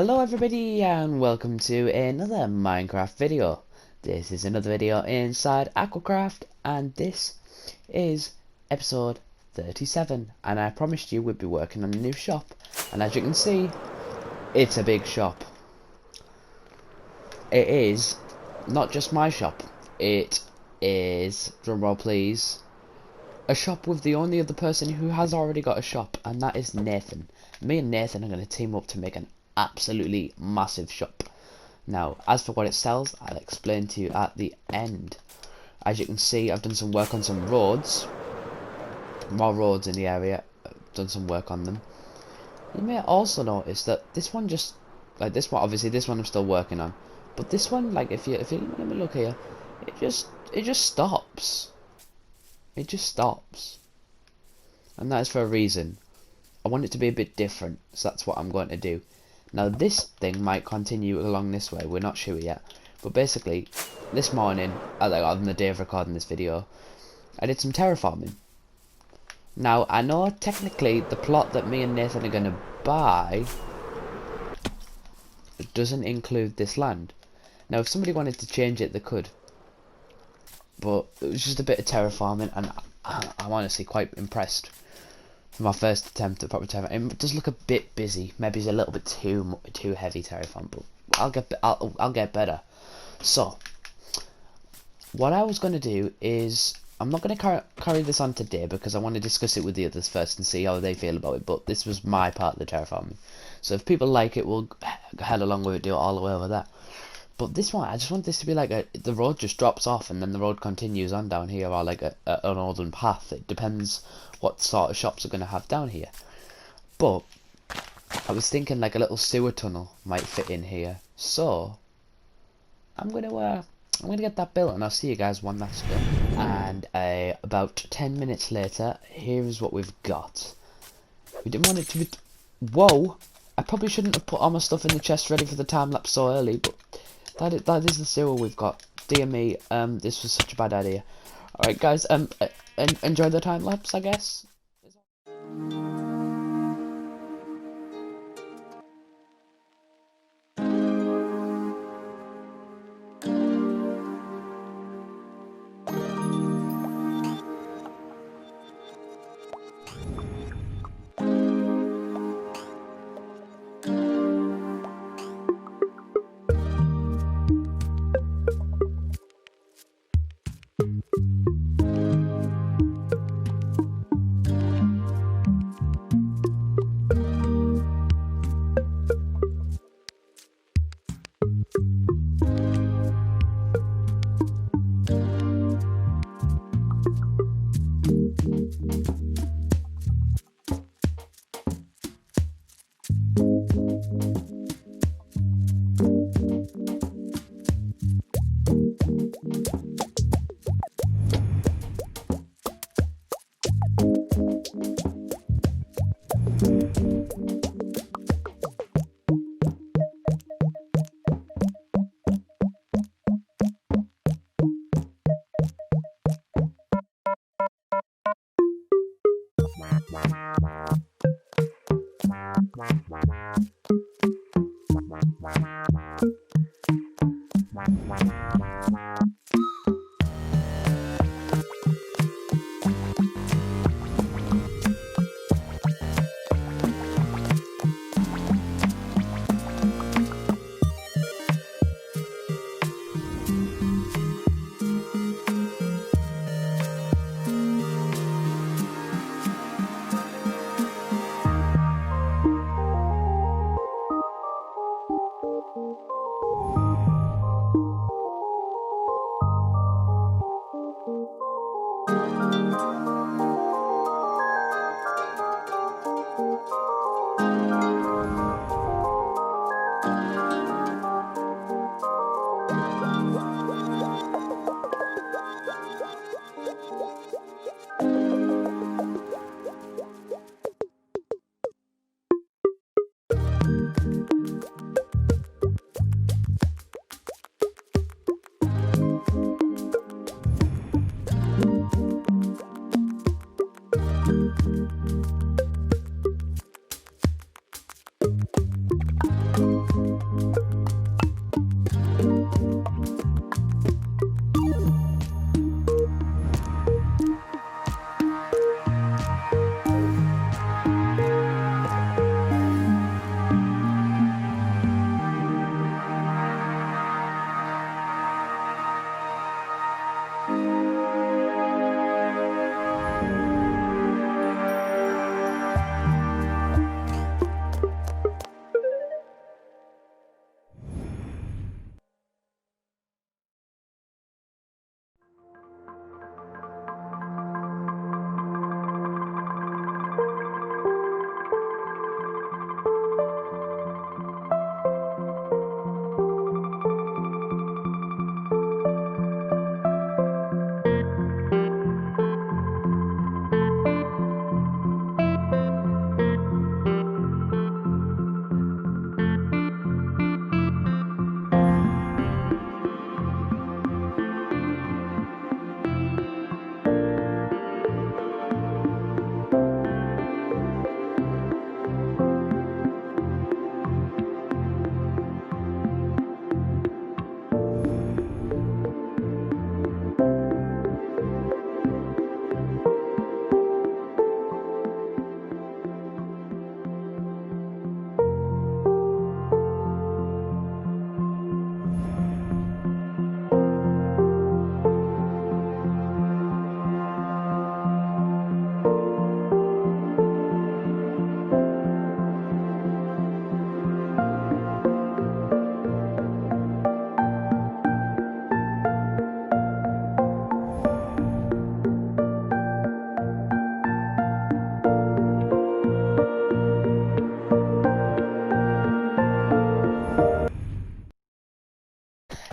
Hello everybody and welcome to another Minecraft video. This is another video inside AquaCraft and this is episode 37, and I promised you we'd be working on a new shop, and as you can see, it's a big shop. It is not just my shop, it is, drumroll please, a shop with the only other person who has already got a shop, and that is Nathan. Me and Nathan are going to team up to make an absolutely massive shop. Now, as for what it sells, I'll explain to you at the end. As you can see, I've done some work on some roads. More roads in the area. I've done some work on them. You may also notice that this one just, like this one, obviously this one I'm still working on, but this one, like if you let me look here, it just stops. It just stops. And that is for a reason. I want it to be a bit different, so that's what I'm going to do. Now this thing might continue along this way, we're not sure yet. But basically, this morning, on the day of recording this video, I did some terraforming. Now, I know technically the plot that me and Nathan are going to buy doesn't include this land. Now, if somebody wanted to change it, they could. But it was just a bit of terraforming, and I'm honestly quite impressed. For my first attempt at proper terraforming, it does look a bit busy. Maybe it's a little bit too heavy terraform, but I'll get better. So, what I was going to do is, I'm not going to carry this on today because I want to discuss it with the others first and see how they feel about it. But this was my part of the terraforming, so if people like it, we'll head along with it, do it all the way over there. But this one, I just want this to be like the road just drops off and then the road continues on down here, or like an northern path. It depends what sort of shops are going to have down here. But I was thinking like a little sewer tunnel might fit in here. So I'm gonna get that built, and I'll see you guys when that's done. And about 10 minutes later, here's what we've got. We didn't want it to be. Whoa! I probably shouldn't have put all my stuff in the chest ready for the time lapse so early, but that is the sewer we've got. Dear me, this was such a bad idea. Alright guys, enjoy the time lapse, I guess.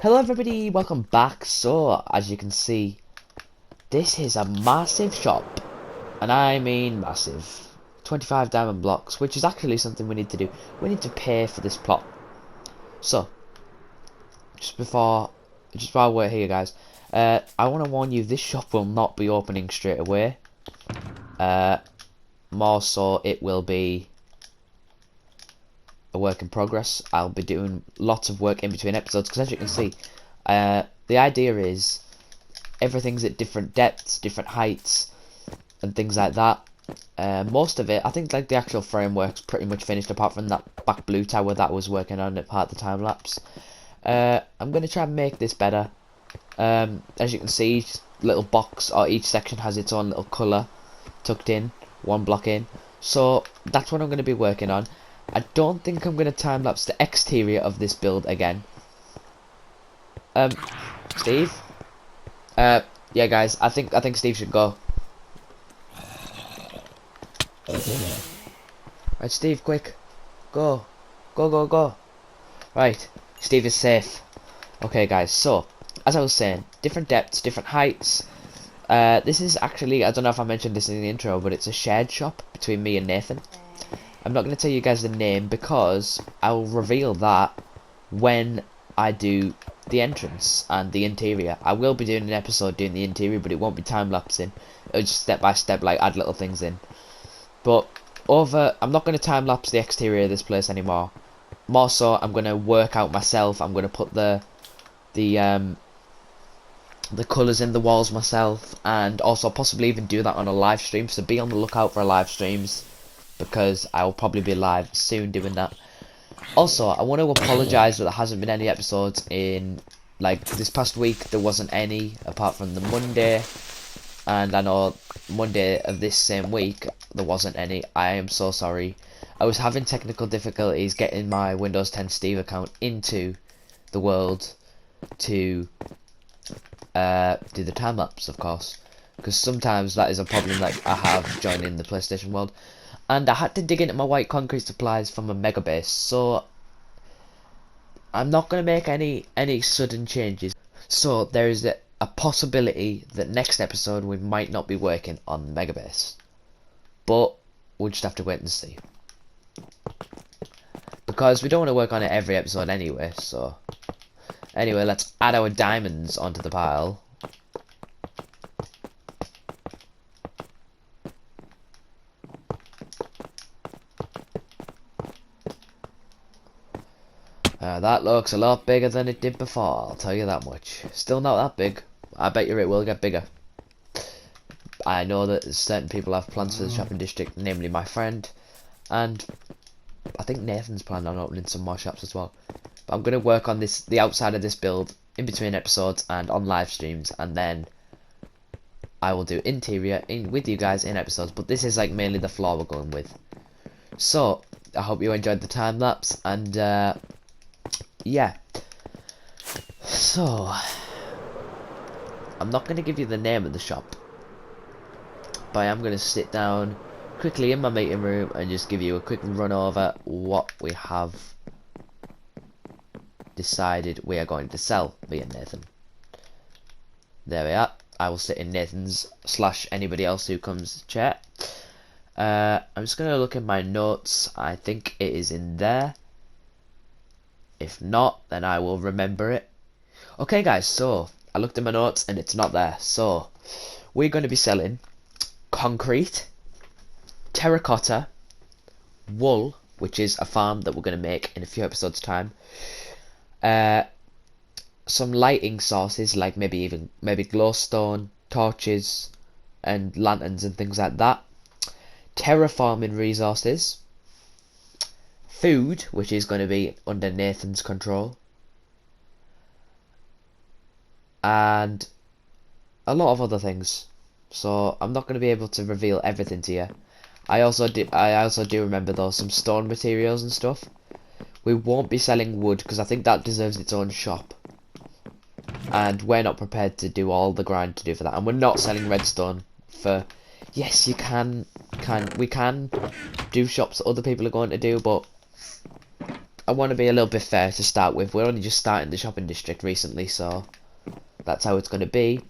Hello everybody, welcome back. So, as you can see, this is a massive shop, and I mean massive. 25 diamond blocks, which is actually something we need to do. We need to pay for this plot. So, just while we're here guys, I want to warn you, this shop will not be opening straight away. More so, it will be a work in progress. I'll be doing lots of work in between episodes, because as you can see, the idea is everything's at different depths, different heights, and things like that. Most of it, I think, like the actual framework's pretty much finished, apart from that back blue tower that I was working on at part of the time lapse. I'm going to try and make this better. As you can see, each little box or each section has its own little colour tucked in, one block in. So that's what I'm going to be working on. I don't think I'm going to time lapse the exterior of this build again. Steve? Yeah guys, I think Steve should go. Right, Steve, quick. Go. Go. Right, Steve is safe. Okay guys, so, as I was saying, different depths, different heights. This is actually, I don't know if I mentioned this in the intro, but it's a shared shop between me and Nathan. I'm not going to tell you guys the name because I'll reveal that when I do the entrance and the interior. I will be doing an episode doing the interior, but it won't be time-lapsing. It'll just step by step, like, add little things in. But I'm not going to time-lapse the exterior of this place anymore. More so, I'm going to work out myself. I'm going to put the colours in the walls myself, and also possibly even do that on a live stream. So be on the lookout for live streams, because I'll probably be live soon doing that. Also, I want to apologise that there hasn't been any episodes in, like, this past week. There wasn't any, apart from the Monday, and I know Monday of this same week there wasn't any. I am so sorry. I was having technical difficulties getting my Windows 10 Steve account into the world to do the time lapse, of course, because sometimes that is a problem that I have joining the PlayStation world. And I had to dig into my white concrete supplies from a mega base, so I'm not going to make any sudden changes. So there is a possibility that next episode we might not be working on the mega base, but we'll just have to wait and see, because we don't want to work on it every episode anyway. So anyway, let's add our diamonds onto the pile. That looks a lot bigger than it did before, I'll tell you that much. Still not that big. I bet you it will get bigger. I know that certain people have plans for the shopping district, namely my friend, and I think Nathan's planning on opening some more shops as well. But I'm going to work on the outside of this build in between episodes and on live streams, and then I will do interior with you guys in episodes. But this is like mainly the floor we're going with. So I hope you enjoyed the time lapse, and yeah. So I'm not going to give you the name of the shop, but I am going to sit down quickly in my meeting room and just give you a quick run over what we have decided we are going to sell, me and Nathan. There we are. I will sit in Nathan's / anybody else who comes chair. I'm just going to look in my notes. I think it is in there. If not, then I will remember it. Okay guys, so I looked in my notes and it's not there. So we're going to be selling concrete, terracotta, wool, which is a farm that we're going to make in a few episodes time, some lighting sources, like maybe glowstone, torches and lanterns and things like that, terraforming resources, food, which is going to be under Nathan's control, and a lot of other things. So I'm not going to be able to reveal everything to you. I also do remember though some stone materials and stuff. We won't be selling wood because I think that deserves its own shop, and we're not prepared to do all the grind to do for that. And we're not selling redstone for. Yes, we can do shops that other people are going to do, but I want to be a little bit fair to start with. We're only just starting the shopping district recently, so that's how it's going to be.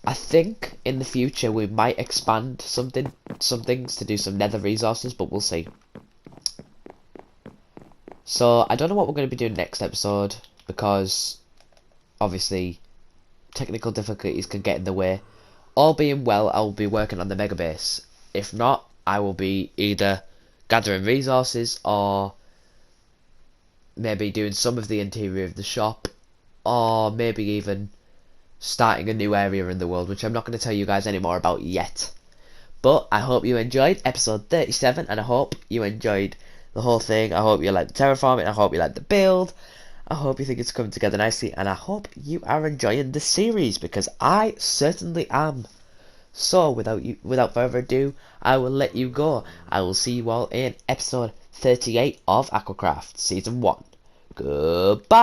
I think in the future we might expand some things to do some nether resources, but we'll see. So I don't know what we're going to be doing next episode, because obviously technical difficulties can get in the way. All being well, I will be working on the mega base. If not, I will be either gathering resources or maybe doing some of the interior of the shop, or maybe even starting a new area in the world, which I'm not going to tell you guys any more about yet. But I hope you enjoyed episode 37, and I hope you enjoyed the whole thing. I hope you like the terraforming, I hope you like the build, I hope you think it's coming together nicely, and I hope you are enjoying the series, because I certainly am. So without further ado, I will let you go. I will see you all in episode 38 of AquaCraft Season 1. Goodbye!